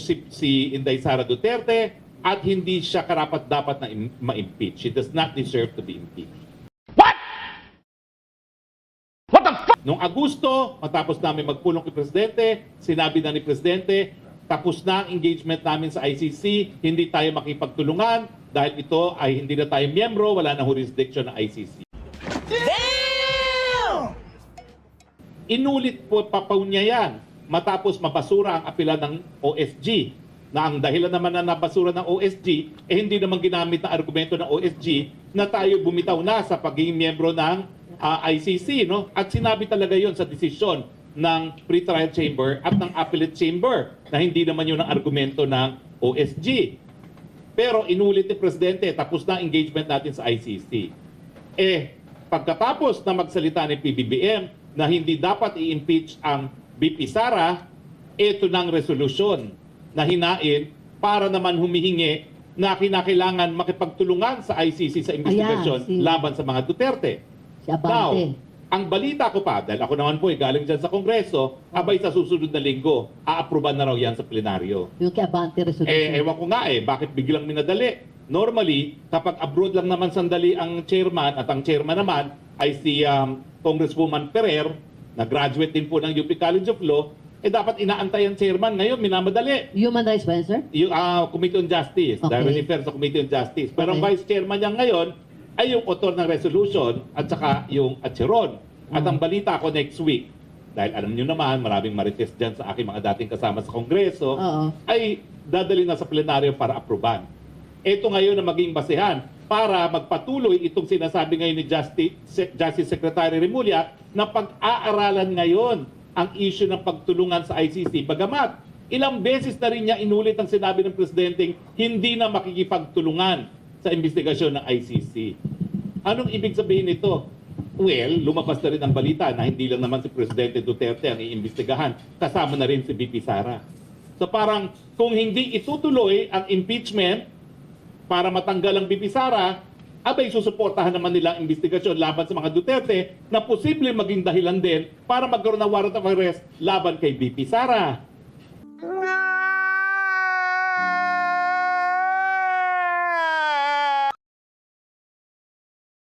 si Inday Sara Duterte at hindi siya karapat-dapat na ma-impeach. She does not deserve to be impeached. Noong Agosto, matapos namin magpulong kay Presidente, sinabi na ni Presidente, tapos na ang engagement namin sa ICC, hindi tayo makipagtulungan dahil ito ay hindi na tayo miyembro, wala na jurisdiction ng ICC. Damn! Inulit po niya yan matapos mabasura ang apela ng OSG na ang dahilan naman na nabasura ng OSG hindi naman ginamit na argumento ng OSG na tayo bumitaw na sa pagiging miyembro ng ICC, no? At sinabi talaga yon sa desisyon ng pre-trial chamber at ng appellate chamber na hindi naman yun ang argumento ng OSG. Pero inulit ni Presidente, tapos na engagement natin sa ICC. Pagkatapos na magsalita ni PBBM na hindi dapat i-impeach ang BP Sara, ito ng resolusyon na hinain para naman humihingi na kinakailangan makipagtulungan sa ICC sa investigasyon laban sa mga Duterte. Now, ang balita ko pa, dahil ako naman po galing dyan sa Kongreso, abay sa susunod na linggo, aaproban na raw yan sa plenaryo. Yung kay Abante resolution. Ewan ko nga bakit biglang minadali? Normally, kapag abroad lang naman sandali ang chairman at ang chairman naman ay si Congresswoman Ferrer, na graduate din po ng UP College of Law, dapat inaantay ang chairman. Ngayon, minamadali. Human Rights ba, sir? Yung Committee on Justice, dahil refer sa Committee on Justice. Pero ang vice chairman niya ngayon ay yung author ng resolution at saka yung Acheron. At ang balita ko next week, dahil alam niyo naman, maraming marites dyan sa aking mga dating kasama sa Kongreso, ay dadali na sa plenaryo para aproban. Ito ngayon na maging basehan para magpatuloy itong sinasabi ngayon ni Justice Secretary Remulla na pag-aaralan ngayon ang issue ng pagtulungan sa ICC. Bagamat, ilang beses na rin niya inulit ang sinabi ng Presidenteng hindi na makikipagtulungan sa investigasyon ng ICC. Anong ibig sabihin nito? Well, lumabas na rin ang balita na hindi lang naman si Presidente Duterte ang iimbestigahan, kasama na rin si BP Sara. So parang kung hindi itutuloy ang impeachment para matanggal ang BP Sara, abay susuportahan naman nila ang investigasyon laban sa mga Duterte na posible maging dahilan din para magkaroon ng warrant of arrest laban kay BP Sara.